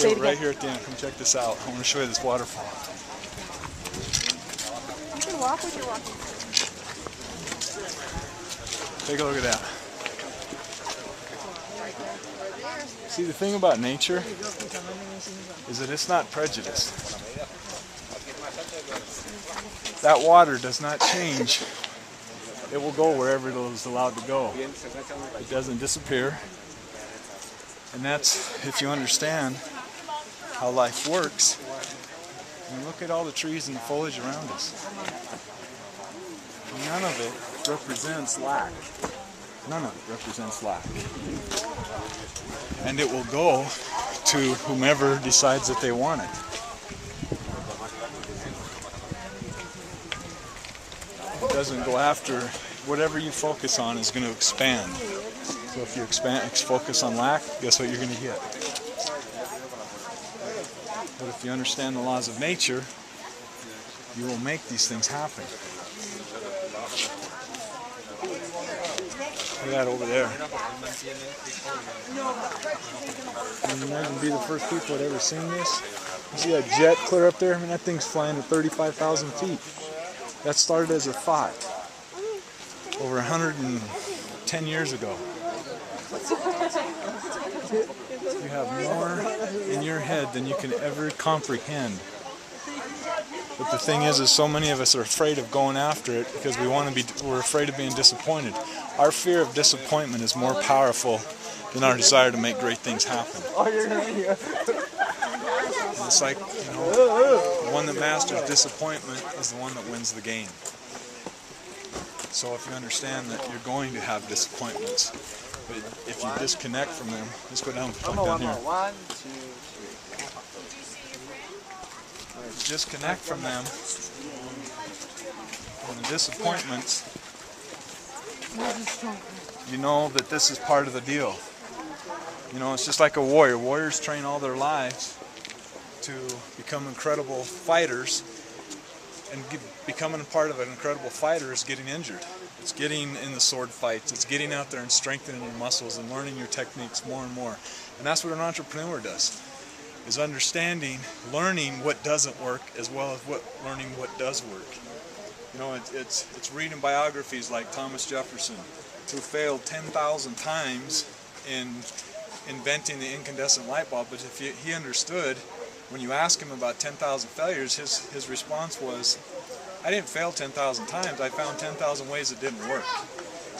Say it again. Right here at the end. Come check this out. I want to show you this waterfall. You can walk with your walking. Take a look at that. See, the thing about nature is that it's not prejudiced. That water does not change. It will go wherever it is allowed to go. It doesn't disappear. And that's if you understand how life works. And look at all the trees and the foliage around us. None of it represents lack. None of it represents lack. And it will go to whomever decides that they want it. It doesn't go after, whatever you focus on is going to expand. So if you focus on lack, guess what you're going to get? But if you understand the laws of nature, you will make these things happen. Look at that over there. Can you imagine being the first people that ever seen this? You see that jet clear up there? I mean, that thing's flying at 35,000 feet. That started as a thought over 110 years ago. You have more in your head than you can ever comprehend. But the thing is so many of us are afraid of going after it because we're afraid of being disappointed. Our fear of disappointment is more powerful than our desire to make great things happen. It's like, the one that masters disappointment is the one that wins the game. So if you understand that you're going to have disappointments, but if you disconnect from them, let's go down here. 1, 2, 3. Disconnect from them, from the disappointments, you know that this is part of the deal. You know, it's just like a warrior. Warriors train all their lives to become incredible fighters, and becoming a part of an incredible fighter is getting injured. It's getting in the sword fights. It's getting out there and strengthening your muscles and learning your techniques more and more. And that's what an entrepreneur does, is learning what doesn't work as well as learning what does work. You know, it's reading biographies like Thomas Jefferson, who failed 10,000 times in inventing the incandescent light bulb, but if he understood, when you ask him about 10,000 failures, his response was, I didn't fail 10,000 times, I found 10,000 ways it didn't work.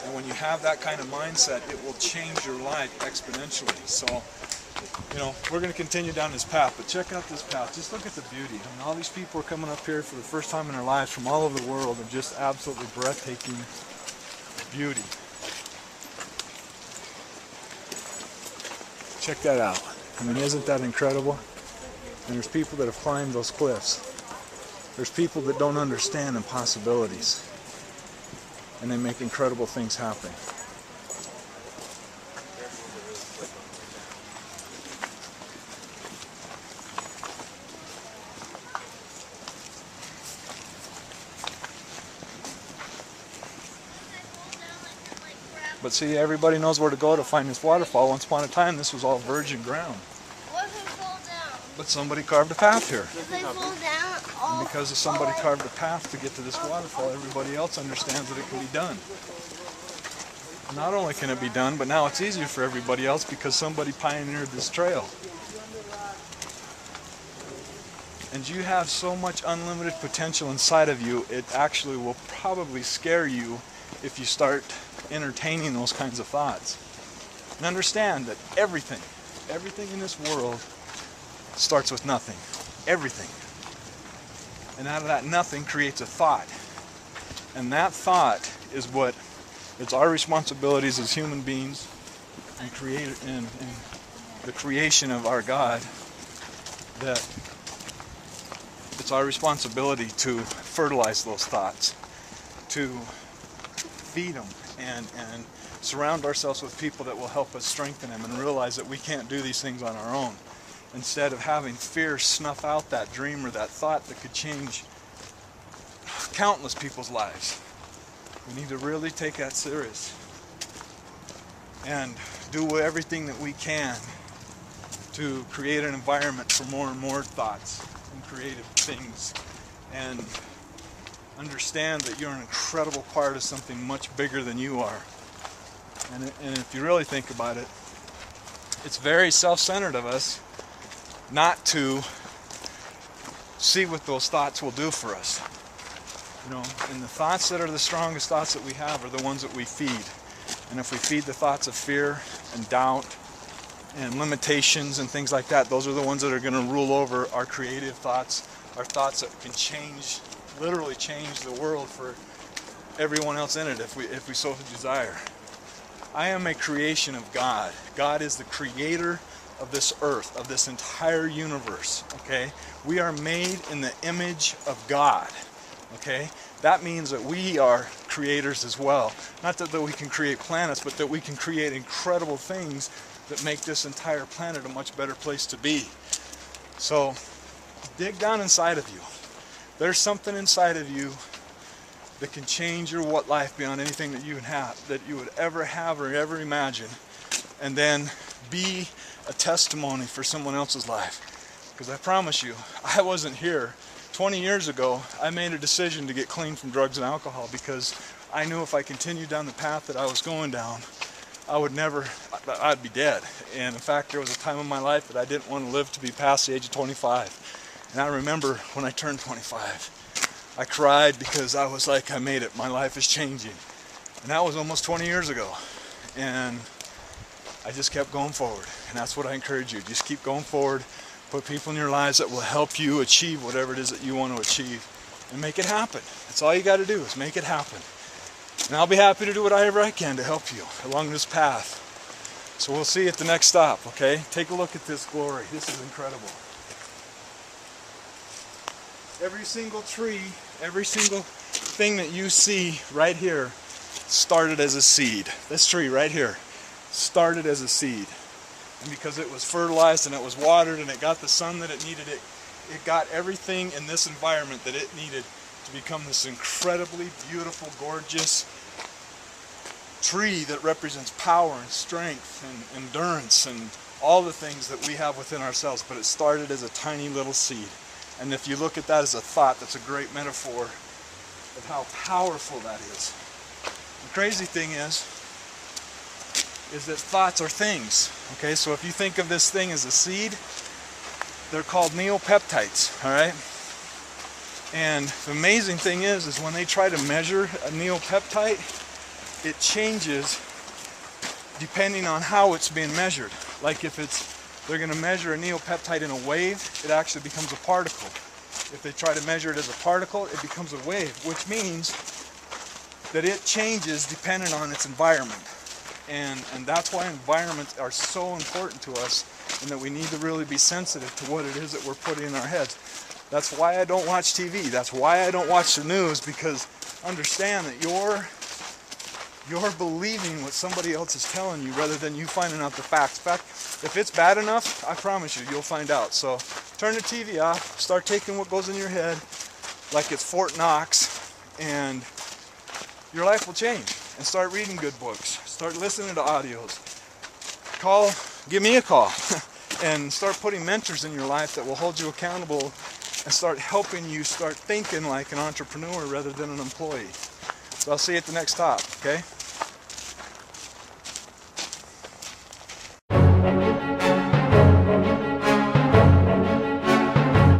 And when you have that kind of mindset, it will change your life exponentially. So, you know, we're going to continue down this path, but check out this path. Just look at the beauty. I mean, all these people are coming up here for the first time in their lives from all over the world of just absolutely breathtaking beauty. Check that out. I mean, isn't that incredible? And there's people that have climbed those cliffs. There's people that don't understand impossibilities, and they make incredible things happen. But see, everybody knows where to go to find this waterfall. Once upon a time, this was all virgin ground. What if I fall down? But somebody carved a path here. If I fall down, And because somebody carved a path to get to this waterfall, everybody else understands that it can be done. Not only can it be done, but now it's easier for everybody else because somebody pioneered this trail. And you have so much unlimited potential inside of you, it actually will probably scare you if you start entertaining those kinds of thoughts. And understand that everything in this world starts with nothing. Everything. And out of that nothing creates a thought. And that thought is what it's our responsibilities as human beings and in the creation of our God, that it's our responsibility to fertilize those thoughts, to feed them, and surround ourselves with people that will help us strengthen them and realize that we can't do these things on our own. Instead of having fear snuff out that dream or that thought that could change countless people's lives. We need to really take that serious and do everything that we can to create an environment for more and more thoughts and creative things, and understand that you're an incredible part of something much bigger than you are. And if you really think about it, it's very self-centered of us not to see what those thoughts will do for us. You know, and the thoughts that are the strongest thoughts that we have are the ones that we feed. And if we feed the thoughts of fear and doubt and limitations and things like that, those are the ones that are going to rule over our creative thoughts, our thoughts that can change, literally change the world for everyone else in it if we so desire. I am a creation of God. God is the creator of this earth, of this entire universe, okay? We are made in the image of God, okay? That means that we are creators as well. Not that we can create planets, but that we can create incredible things that make this entire planet a much better place to be. So, dig down inside of you. There's something inside of you that can change your life beyond anything that you would ever have or ever imagine, and then be a testimony for someone else's life. Because I promise you, I wasn't here. 20 years ago, I made a decision to get clean from drugs and alcohol because I knew if I continued down the path that I was going down, I'd be dead. And in fact, there was a time in my life that I didn't want to live to be past the age of 25. And I remember when I turned 25, I cried because I was like, I made it. My life is changing. And that was almost 20 years ago. And I just kept going forward. And that's what I encourage you. Just keep going forward. Put people in your lives that will help you achieve whatever it is that you want to achieve. And make it happen. That's all you got to do is make it happen. And I'll be happy to do whatever I can to help you along this path. So we'll see you at the next stop, okay? Take a look at this glory. This is incredible. Every single tree, every single thing that you see right here started as a seed. This tree right here started as a seed. And because it was fertilized and it was watered and it got the sun that it needed, it got everything in this environment that it needed to become this incredibly beautiful, gorgeous tree that represents power and strength and endurance and all the things that we have within ourselves. But it started as a tiny little seed. And if you look at that as a thought, that's a great metaphor of how powerful that is. The crazy thing is that thoughts are things. Okay, so if you think of this thing as a seed, they're called neopeptides, all right? And the amazing thing is when they try to measure a neopeptide, it changes depending on how it's being measured. Like if they're going to measure a neopeptide in a wave, it actually becomes a particle. If they try to measure it as a particle, it becomes a wave, which means that it changes depending on its environment. And that's why environments are so important to us, and that we need to really be sensitive to what it is that we're putting in our heads. That's why I don't watch TV. That's why I don't watch the news, because understand that you're believing what somebody else is telling you rather than you finding out the facts. In fact, if it's bad enough, I promise you, you'll find out. So turn the TV off, start taking what goes in your head like it's Fort Knox, and your life will change. And start reading good books. Start listening to audios. Give me a call. And start putting mentors in your life that will hold you accountable and start helping you start thinking like an entrepreneur rather than an employee. So I'll see you at the next stop, okay?